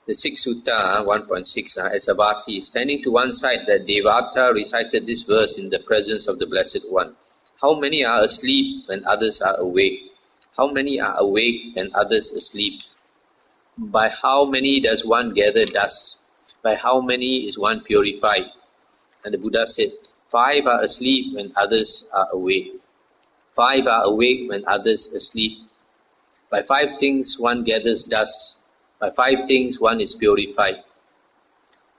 The sixth sutta, 1.6, as Savatthi, standing to one side, the Devata recited this verse in the presence of the Blessed One. How many are asleep when others are awake? How many are awake and others asleep? By how many does one gather dust? By how many is one purified? And the Buddha said, 5 are asleep when others are awake. 5 are awake when others asleep. By 5 things one gathers dust. By 5 things one is purified.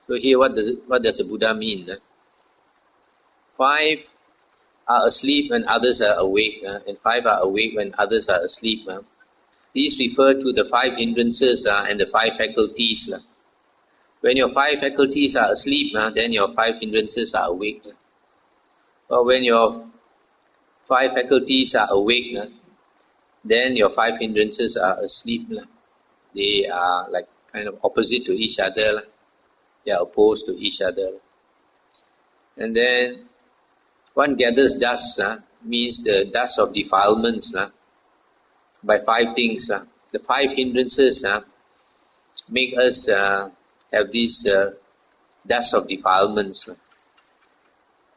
So here what does the Buddha mean? 5 are asleep when others are awake, and 5 are awake when others are asleep. These refer to the 5 hindrances and the 5 faculties. When your 5 faculties are asleep, then your 5 hindrances are awake. Or when your 5 faculties are awake, then your 5 hindrances are asleep. They are like kind of opposite to each other. They are opposed to each other. And then one gathers dust, means the dust of defilements, by 5 things. The 5 hindrances make us have these dust of defilements.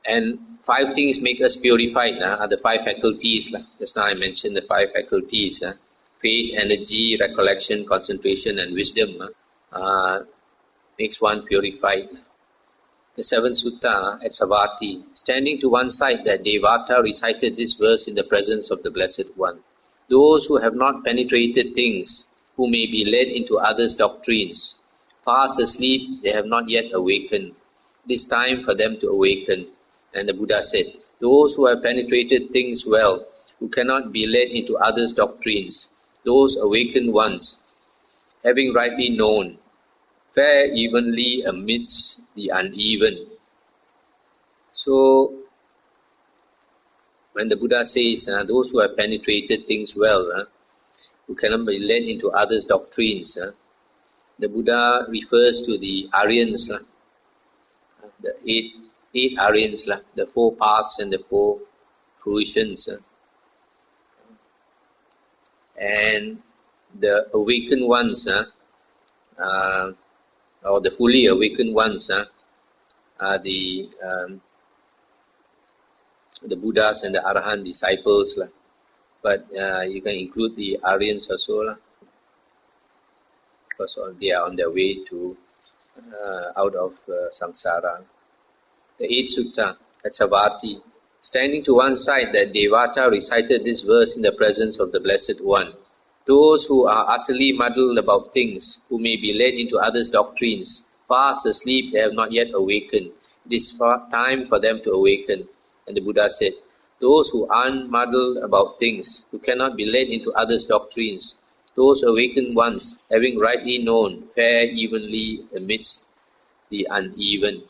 And 5 things make us purified, are the 5 faculties. Just now I mentioned the 5 faculties. Faith, energy, recollection, concentration and wisdom makes one purified. The 7th sutta at Savatthi, standing to one side, that Devata recited this verse in the presence of the Blessed One. Those who have not penetrated things, who may be led into others' doctrines, fast asleep, they have not yet awakened. It is time for them to awaken. And the Buddha said, those who have penetrated things well, who cannot be led into others' doctrines, those awakened ones, having rightly known, fare evenly amidst the uneven. So, when the Buddha says, those who have penetrated things well, who cannot be led into others' doctrines, the Buddha refers to the Aryans, the eight Aryans, the 4 paths and the 4 fruitions. And the awakened ones, or the fully awakened ones, are the Buddhas and the Arahant disciples. But you can include the Aryans also, because they are on their way to out of samsara. The 8th sutta at Savatthi, standing to one side, that Devata recited this verse in the presence of the Blessed One. Those who are utterly muddled about things, who may be led into others' doctrines, fast asleep, they have not yet awakened. It is time for them to awaken. And the Buddha said, those who are unmuddled about things, who cannot be led into others' doctrines, those awakened ones, having rightly known, fare evenly amidst the uneven.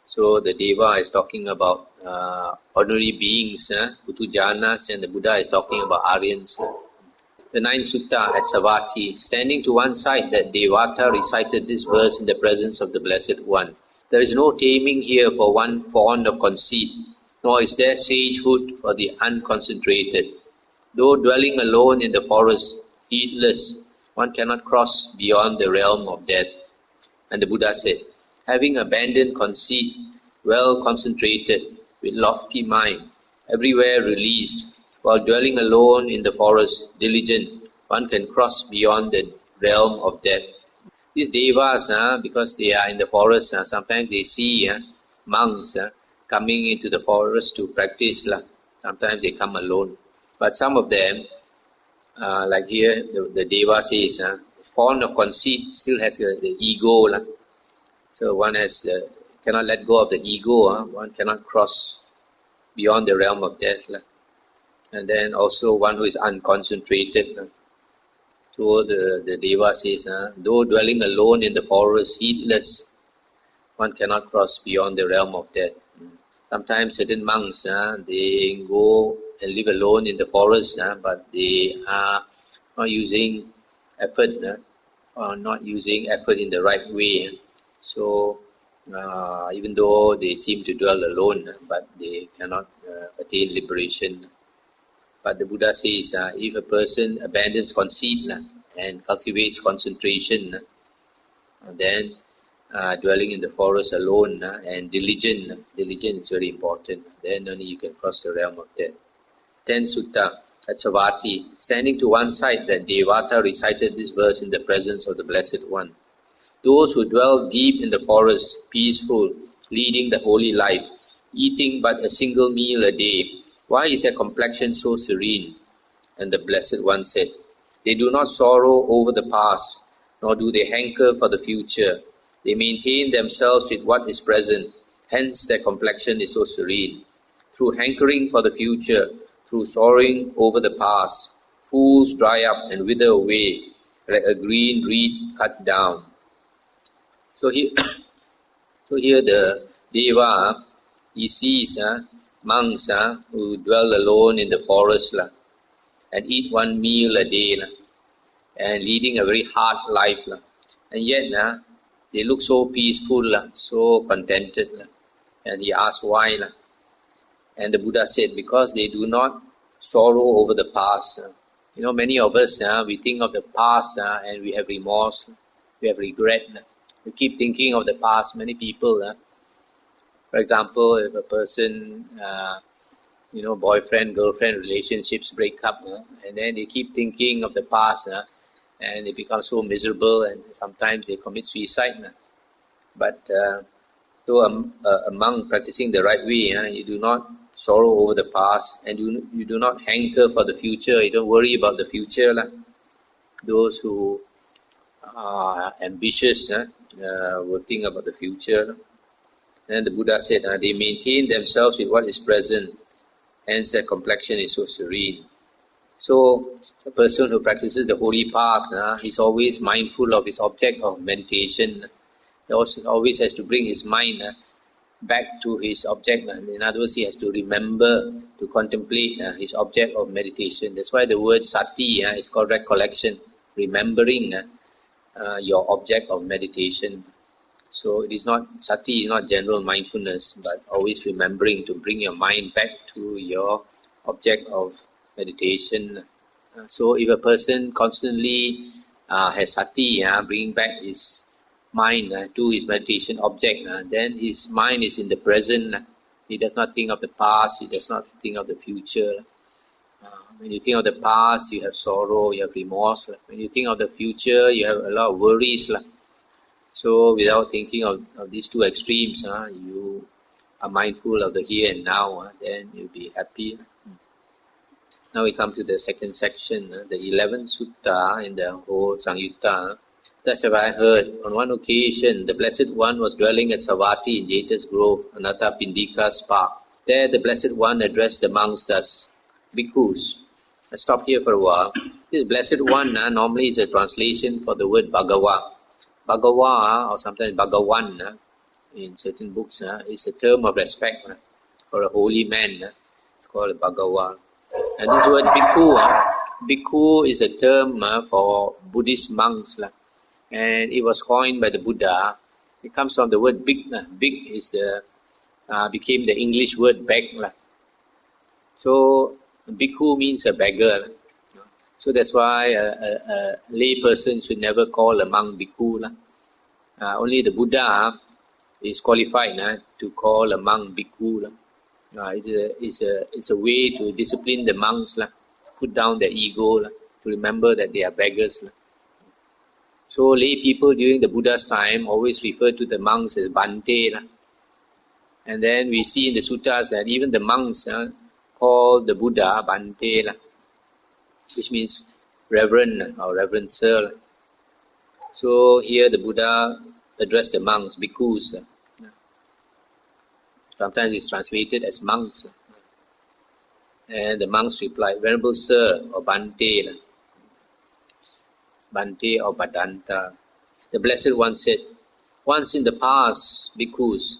So the Deva is talking about ordinary beings, Putujanas, and the Buddha is talking about Aryans. The 9th sutta at Savatthi, standing to one side, that Devata recited this verse in the presence of the Blessed One. There is no taming here for one fond of conceit, nor is there sagehood for the unconcentrated. Though dwelling alone in the forest, heedless, one cannot cross beyond the realm of death. And the Buddha said, having abandoned conceit, well concentrated, with lofty mind, everywhere released, while dwelling alone in the forest, diligent, one can cross beyond the realm of death. These devas, because they are in the forest, sometimes they see monks coming into the forest to practice. Sometimes they come alone. But some of them, like here, the deva says, fond of conceit, still has the ego. So one cannot let go of the ego. One cannot cross beyond the realm of death. And then also one who is unconcentrated. So the Deva says, though dwelling alone in the forest, heedless, one cannot cross beyond the realm of death. Sometimes certain monks, they go and live alone in the forest, but they are not using effort, or not using effort in the right way. So even though they seem to dwell alone, but they cannot attain liberation. But the Buddha says, if a person abandons conceit and cultivates concentration, and then dwelling in the forest alone, and diligent is very important. Then only you can cross the realm of death. 10th Sutta at Savatthi, standing to one side, that Devata recited this verse in the presence of the Blessed One. Those who dwell deep in the forest, peaceful, leading the holy life, eating but a single meal a day, why is their complexion so serene? And the Blessed One said, they do not sorrow over the past, nor do they hanker for the future. They maintain themselves with what is present, hence their complexion is so serene. Through hankering for the future, through sorrowing over the past, fools dry up and wither away like a green reed cut down. So here, the Deva, he sees monks who dwell alone in the forest and eat one meal a day and leading a very hard life and yet they look so peaceful so contented and he asked why and the Buddha said, because they do not sorrow over the past. Many of us we think of the past and we have remorse, we have regret. We keep thinking of the past. Many people, for example, if a person boyfriend, girlfriend relationships break up and then they keep thinking of the past and they become so miserable and sometimes they commit suicide. But though a monk practicing the right way, you do not sorrow over the past and you do not hanker for the future, you don't worry about the future. Those who are ambitious will think about the future. And the Buddha said they maintain themselves with what is present, hence their complexion is so serene. So a person who practices the holy path, he's always mindful of his object of meditation. He also always has to bring his mind back to his object. In other words, he has to remember to contemplate his object of meditation. That's why the word sati is called recollection, remembering your object of meditation. So it is not, sati is not general mindfulness, but always remembering to bring your mind back to your object of meditation. So if a person constantly has sati, bringing back his mind to his meditation object, then his mind is in the present. He does not think of the past, he does not think of the future. When you think of the past, you have sorrow, you have remorse. When you think of the future, you have a lot of worries. So without thinking of these two extremes, you are mindful of the here and now, then you'll be happy. Now we come to the second section, the 11th Sutta in the whole Sangyutta. Thus have I heard, on one occasion, the Blessed One was dwelling at Savatthi in Jeta's Grove, Anathapindika's park. There the Blessed One addressed the monks thus, Bhikkhus. Let's stop here for a while. This Blessed One normally is a translation for the word Bhagava. Bhagava, or sometimes Bhagawan, in certain books, is a term of respect for a holy man. It's called Bhagava. And this word Bhikkhu, Bhikkhu is a term for Buddhist monks. And it was coined by the Buddha. It comes from the word big. Big is became the English word beg. So Bhikkhu means a beggar. So that's why a lay person should never call a monk Bhikkhu. Only the Buddha is qualified to call a monk Bhikkhu. It's a way to discipline the monks, put down their ego, to remember that they are beggars. So lay people during the Buddha's time always refer to the monks as Bhante. And then we see in the suttas that even the monks call the Buddha Bhante, which means reverend or reverend sir. So here the Buddha addressed the monks, bhikkhus. Sometimes it's translated as monks. And the monks replied, Venerable Sir, or Bhante, Bhante or Bhadanta. The Blessed One said, once in the past, bhikkhus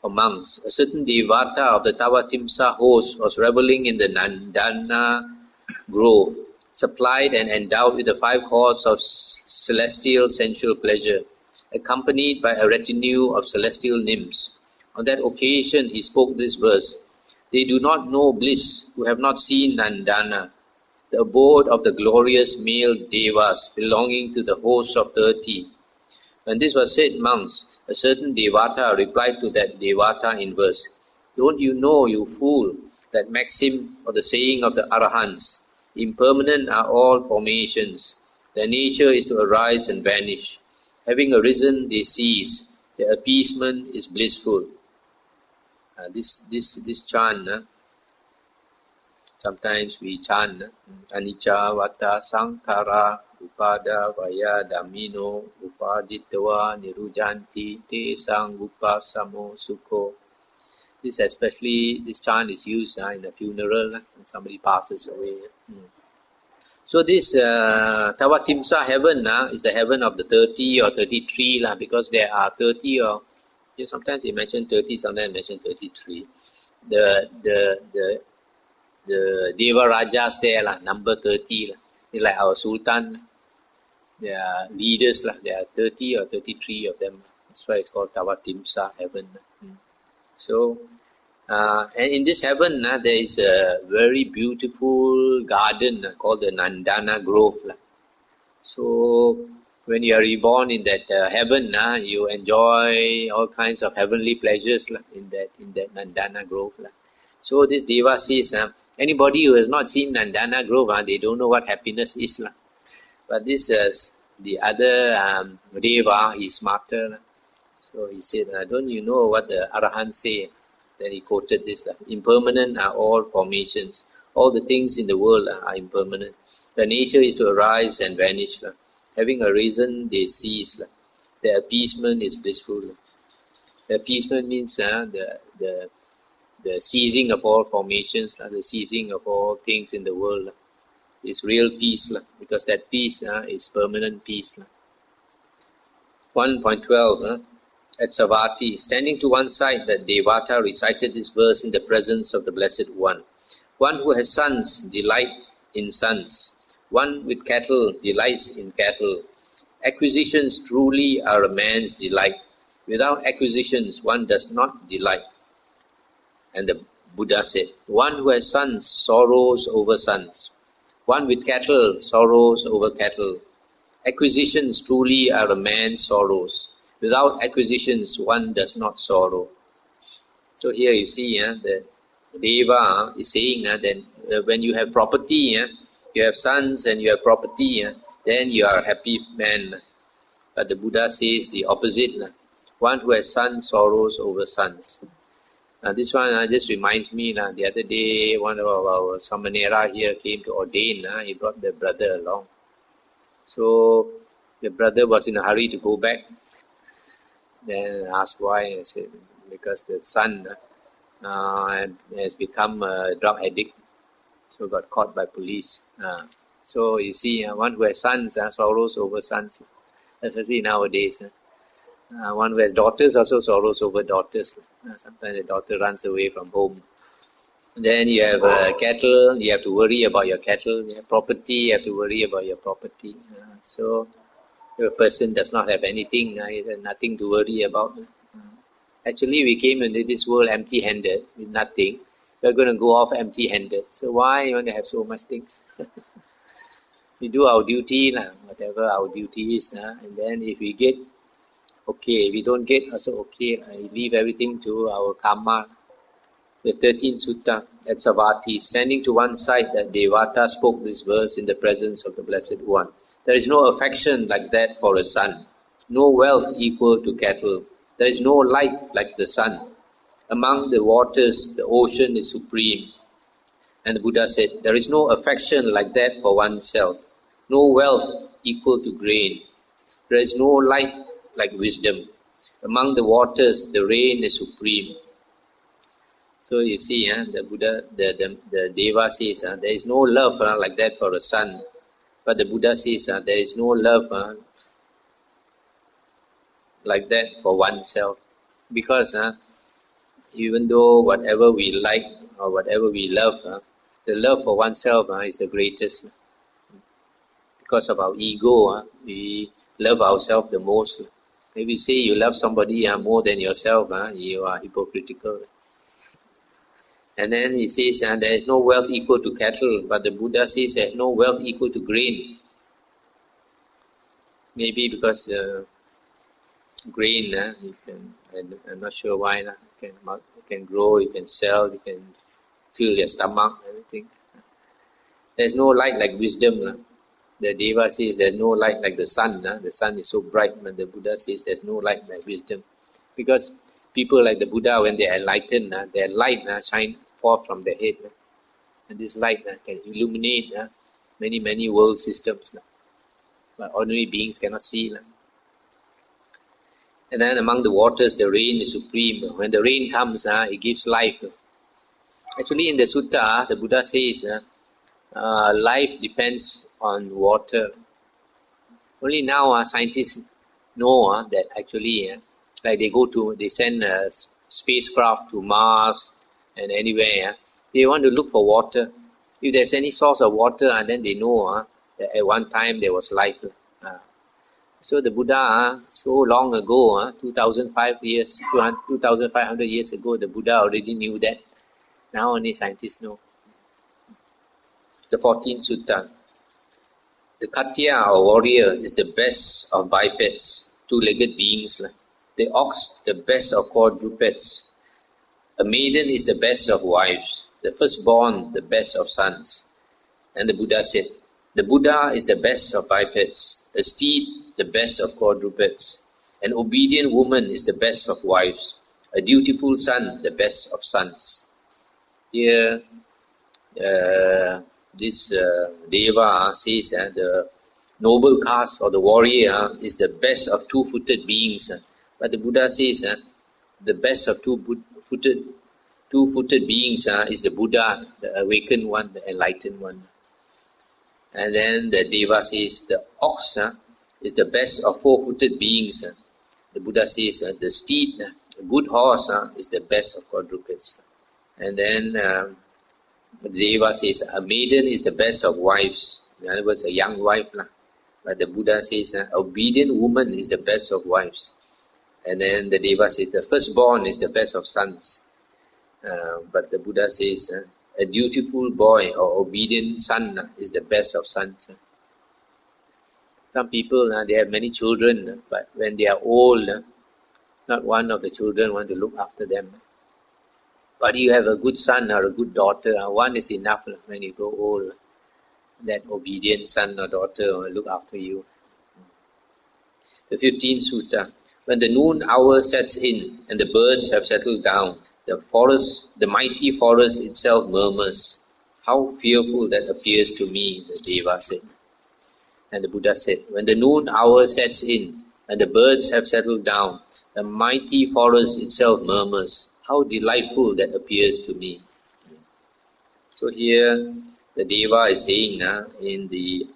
or monks, a certain Devata of the Tavatimsa host was reveling in the Nandana grove, supplied and endowed with the 5 chords of celestial sensual pleasure, accompanied by a retinue of celestial nymphs. On that occasion he spoke this verse, they do not know bliss who have not seen Nandana, the abode of the glorious male devas belonging to the host of 30. When this was said, monks, a certain Devata replied to that Devata in verse, "Don't you know, you fool, that maxim or the saying of the Arahants, impermanent are all formations, their nature is to arise and vanish. Having arisen, they cease, their appeasement is blissful." This chant, sometimes we chant anicca vata sankhara upada vaya damino upaditva nirujanti te sangupa samo sukho. This chant is used in a funeral when somebody passes away. So this Tavatimsa heaven is the heaven of the 30 or 33 because there are 30 or sometimes they mention 30, sometimes they mention 33. The Deva Rajas there number 30 They're like our Sultan. They are leaders There are 30 or 33 of them. That's why it's called Tavatimsa heaven. So and in this heaven there is a very beautiful garden called the Nandana Grove. So when you are reborn in that heaven, you enjoy all kinds of heavenly pleasures in that Nandana Grove. So this Deva says, anybody who has not seen Nandana Grove, they don't know what happiness is. But this the other Deva, he's smarter. So he said, don't you know what the Arahants say? Then he quoted this, impermanent are all formations. All the things in the world are impermanent. The nature is to arise and vanish. Having arisen, they cease. Their appeasement is blissful. The appeasement means the ceasing of all formations, the ceasing of all things in the world. Is real peace, because that peace is permanent peace. 1.12 At Savatthi, standing to one side, the Devata recited this verse in the presence of the Blessed One. One who has sons delight in sons. One with cattle delights in cattle. Acquisitions truly are a man's delight. Without acquisitions, one does not delight. And the Buddha said, one who has sons sorrows over sons. One with cattle sorrows over cattle. Acquisitions truly are a man's sorrows. Without acquisitions, one does not sorrow. So here you see, the Deva is saying that when you have property, you have sons and you have property, then you are a happy man. But the Buddha says the opposite. One who has sons sorrows over sons. This one just reminds me, the other day one of our Samanera here came to ordain. He brought the brother along. So the brother was in a hurry to go back. Then I asked why. I said, because the son has become a drug addict, so got caught by police. So you see, one who has sons sorrows over sons, especially nowadays. One who has daughters also sorrows over daughters. Sometimes the daughter runs away from home. And then you have cattle, you have to worry about your cattle. You have property, you have to worry about your property. So if a person does not have anything, he has nothing to worry about. Actually, we came into this world empty-handed, with nothing. We're going to go off empty-handed. So why you want to have so much things? We do our duty, whatever our duty is. And then if we get, okay. If we don't get, also okay. We leave everything to our karma. The 13th Sutta at Savatthi, standing to one side, that Devata spoke this verse in the presence of the Blessed One. There is no affection like that for a son, no wealth equal to cattle. There is no light like the sun. Among the waters, the ocean is supreme. And the Buddha said, there is no affection like that for oneself, no wealth equal to grain. There is no light like wisdom. Among the waters, the rain is supreme. So you see, the Buddha, the Deva says, there is no love like that for a son. But the Buddha says, there is no love like that for oneself. Because even though whatever we like or whatever we love, the love for oneself is the greatest. Because of our ego, we love ourselves the most. If you say you love somebody more than yourself, you are hypocritical. And then he says there is no wealth equal to cattle, but the Buddha says there is no wealth equal to grain. Maybe because grain, you can, I'm not sure why, you can grow, you can sell, you can fill your stomach, everything. There's no light like wisdom. The Deva says there's no light like the sun. The sun is so bright, but the Buddha says there's no light like wisdom. Because people like the Buddha, when they are enlightened, their light shine forth from their head. And this light can illuminate many world systems. But ordinary beings cannot see. And then among the waters, the rain is supreme. When the rain comes, it gives life. Actually, in the sutta, the Buddha says, life depends on water. Only now scientists know that actually, like they send a spacecraft to Mars and anywhere, they want to look for water. If there's any source of water, then they know that at one time there was life. So the Buddha, so long ago, 2,500 years ago, the Buddha already knew that. Now only scientists know. The 14th Sutta. The Khattiya or warrior is the best of bipeds, two-legged beings. The ox, the best of quadrupeds. A maiden is the best of wives. The firstborn, the best of sons. And the Buddha said, the Buddha is the best of bipeds, a steed the best of quadrupeds, an obedient woman is the best of wives, a dutiful son the best of sons. Here, this Deva says the noble caste or the warrior is the best of two-footed beings. But the Buddha says the best of two-footed beings is the Buddha, the awakened one, the enlightened one. And then the Deva says the ox is the best of four-footed beings. The Buddha says the steed, a good horse, is the best of quadrupeds. And then the Deva says a maiden is the best of wives. In other words, a young wife. But the Buddha says an obedient woman is the best of wives. And then the Deva says the firstborn is the best of sons. But the Buddha says a dutiful boy or obedient son is the best of sons. Some people, they have many children, but when they are old, not one of the children want to look after them. But you have a good son or a good daughter, one is enough when you grow old. That obedient son or daughter will look after you. The 15th Sutta. When the noon hour sets in and the birds have settled down, the mighty forest itself murmurs. How fearful that appears to me, the Deva said. And the Buddha said, when the noon hour sets in and the birds have settled down, the mighty forest itself murmurs. How delightful that appears to me. So here the Deva is saying in the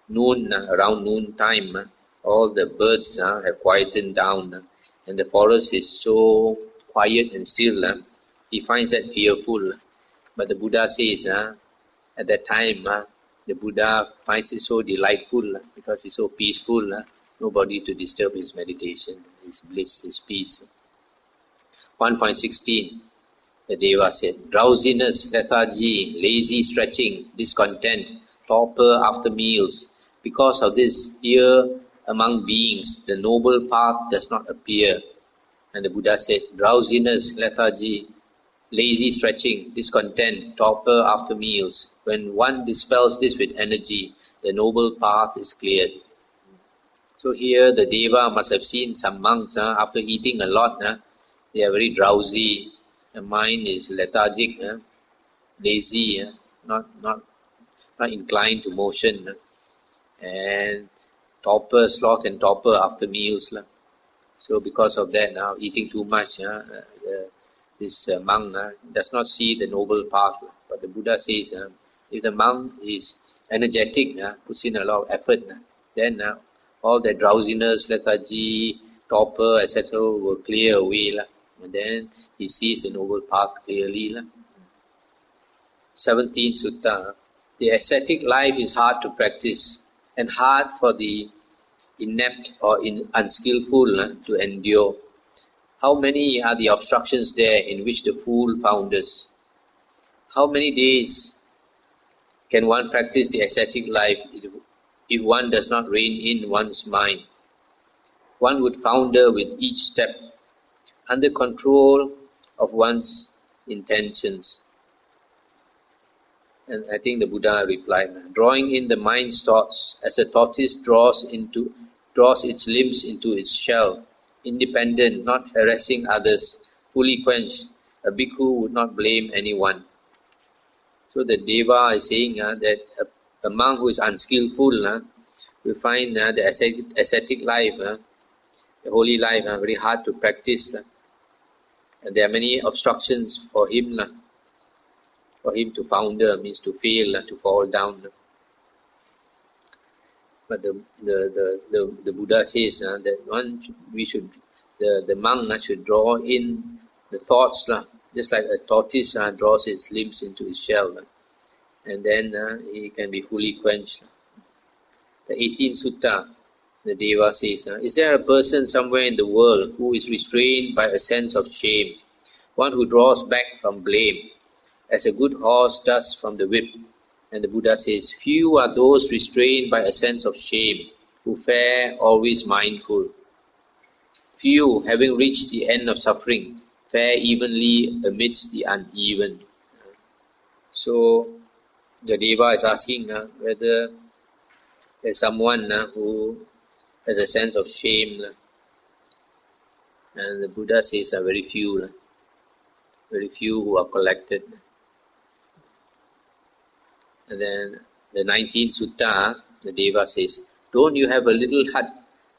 noon, around noon time, all the birds have quietened down and the forest is so quiet and still. He finds that fearful. But the Buddha says at that time, the Buddha finds it so delightful because it's so peaceful. Nobody to disturb his meditation, his bliss, his peace. 1.16, the Deva said, drowsiness, lethargy, lazy stretching, discontent, torpor after meals. Because of this, here among beings, the noble path does not appear. And the Buddha said, drowsiness, lethargy, lazy stretching, discontent, torpor after meals. When one dispels this with energy, the noble path is cleared. So here the Deva must have seen some monks, after eating a lot, they are very drowsy, the mind is lethargic, lazy, not inclined to motion, and sloth and torpor after meals. So because of that, now eating too much, this monk does not see the noble path. But the Buddha says, if the monk is energetic, puts in a lot of effort, then all the drowsiness, lethargy, torpor, etc. will clear away. And then he sees the noble path clearly. 17th Sutta. The ascetic life is hard to practice and hard for the inept or unskillful to endure. How many are the obstructions there in which the fool founders? How many days can one practice the ascetic life if one does not rein in one's mind? one would founder with each step, under control of one's intentions. And I think the Buddha replied, drawing in the mind's thoughts, as a tortoise draws its limbs into its shell, independent, not harassing others, fully quenched, a bhikkhu would not blame anyone. So the Deva is saying that a monk who is unskillful will find the ascetic life, the holy life, very hard to practice. And there are many obstructions for him. For him to founder means to fail, to fall down. But the Buddha says that the monk should draw in the thoughts, just like a tortoise draws its limbs into its shell, and then he can be fully quenched. The 18th Sutta, the Deva says, is there a person somewhere in the world who is restrained by a sense of shame, one who draws back from blame, as a good horse does from the whip? And the Buddha says, few are those restrained by a sense of shame, who fare always mindful. Few, having reached the end of suffering, fare evenly amidst the uneven. So, the Deva is asking whether there's someone who has a sense of shame. And the Buddha says very few who are collected. And then the 19th Sutta, the Deva says, don't you have a little hut?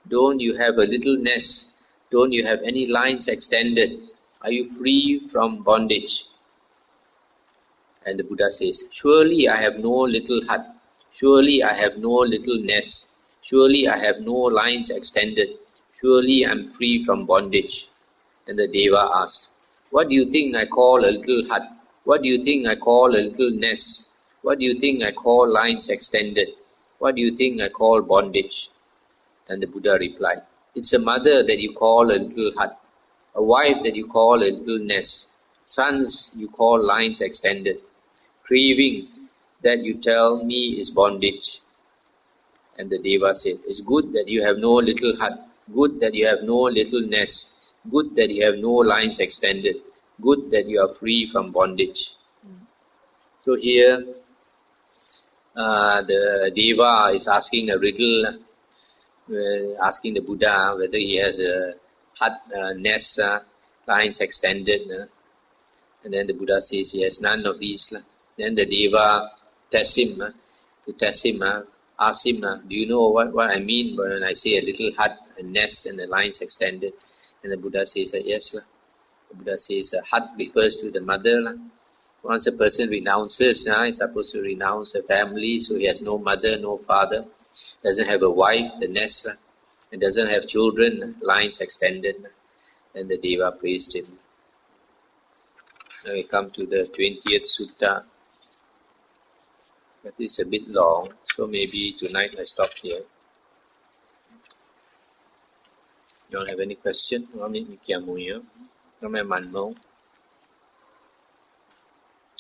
Don't you have a little nest? Don't you have any lines extended? Are you free from bondage? And the Buddha says, surely I have no little hut. Surely I have no little nest. Surely I have no lines extended. Surely I am free from bondage. And the Deva asks, what do you think I call a little hut? What do you think I call a little nest? What do you think I call lines extended? What do you think I call bondage? And the Buddha replied, it's a mother that you call a little hut, a wife that you call a little nest, sons you call lines extended, craving that you tell me is bondage. And the Deva said, it's good that you have no little hut, good that you have no little nest, good that you have no lines extended, good that you are free from bondage. So here, the Deva is asking a riddle, asking the Buddha whether he has a hut, nest, lines extended. And then the Buddha says he has none of these. Then the Deva tests him, asks him, do you know what I mean when I say a little hut, a nest and the lines extended? And the Buddha says, yes. The Buddha says, hut refers to the mother. Once a person renounces, he's supposed to renounce a family, so he has no mother, no father, doesn't have a wife, the nest, and doesn't have children, lines extended. And the Deva praised him. Now we come to the 20th Sutta. But it's a bit long, so maybe tonight I stop here. You don't have any question?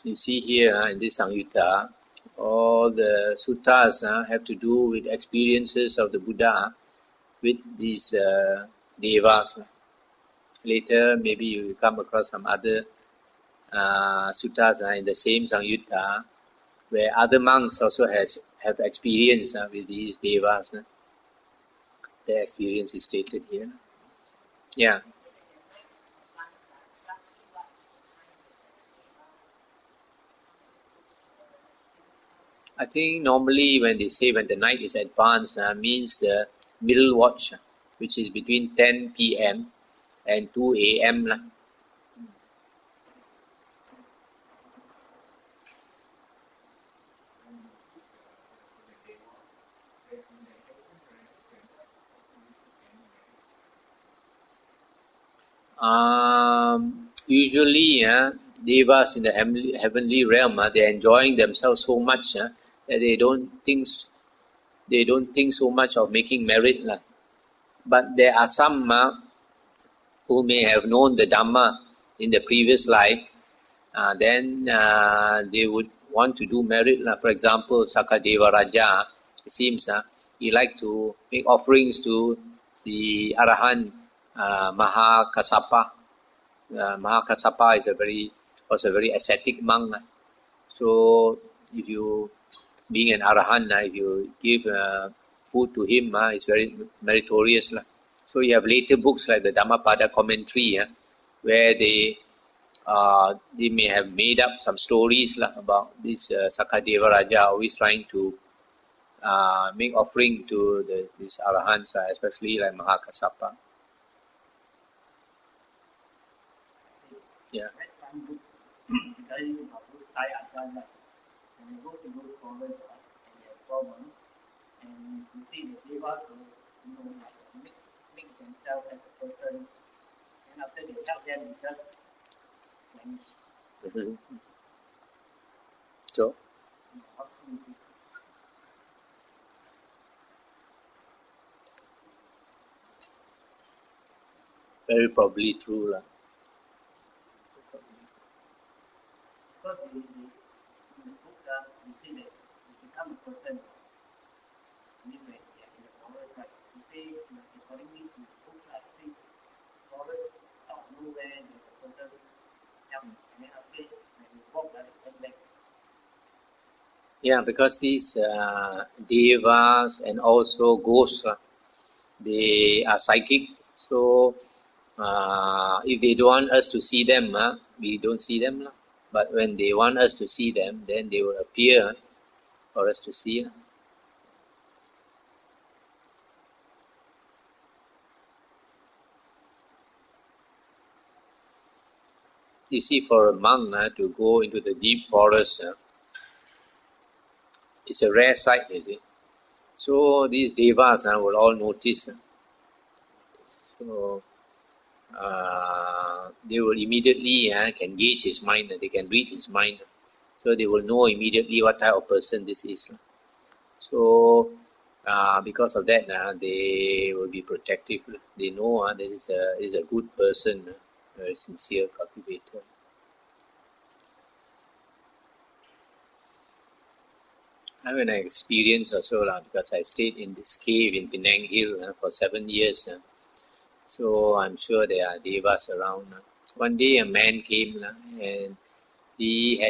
You see here in this Samyutta, all the suttas have to do with experiences of the Buddha with these devas. Later, maybe you will come across some other suttas in the same Samyutta where other monks also have experience with these devas. Their experience is stated here. Yeah. I think normally when they say when the night is advanced, means the middle watch, which is between 10 p.m. and 2 a.m. Usually, devas in the heavenly realm, they are enjoying themselves so much that they don't think so much of making merit. But there are some who may have known the Dhamma in the previous life, then they would want to do merit. For example, Sakadeva Raja, it seems he liked to make offerings to the Arahant Mahakassapa. Mahakassapa was a very ascetic monk. So if you, being an Arahant, if you give food to him, it's very meritorious. So you have later books like the Dhammapada commentary, where they may have made up some stories about this Sakadeva Raja always trying to make offering to these Arahants, especially like Mahakassapa. Yeah. So, very probably true. Yeah, because these devas and also ghosts, they are psychic. So if they don't want us to see them, we don't see them. But when they want us to see them, then they will appear for us to see. You see, for a monk to go into the deep forest, it's a rare sight, you see. So these devas will all notice. So they will immediately can gauge his mind, they can read his mind. So they will know immediately what type of person this is. So because of that, they will be protective. They know this is a good person, a very sincere cultivator. I have an experience also because I stayed in this cave in Penang Hill for 7 years. So I'm sure there are devas around. One day a man came and he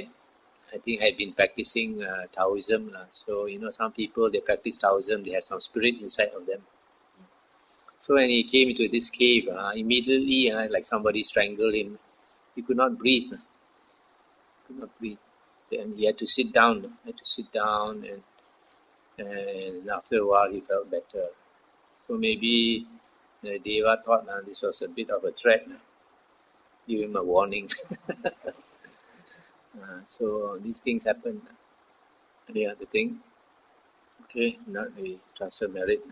I think had been practicing Taoism. So some people they practice Taoism, they have some spirit inside of them. So when he came into this cave, immediately like somebody strangled him. He could not breathe. Could not breathe. And he had to sit down. And after a while he felt better. So maybe the Deva thought this was a bit of a threat. Give him a warning. So these things happen. Any other thing? Okay, now we transfer merit.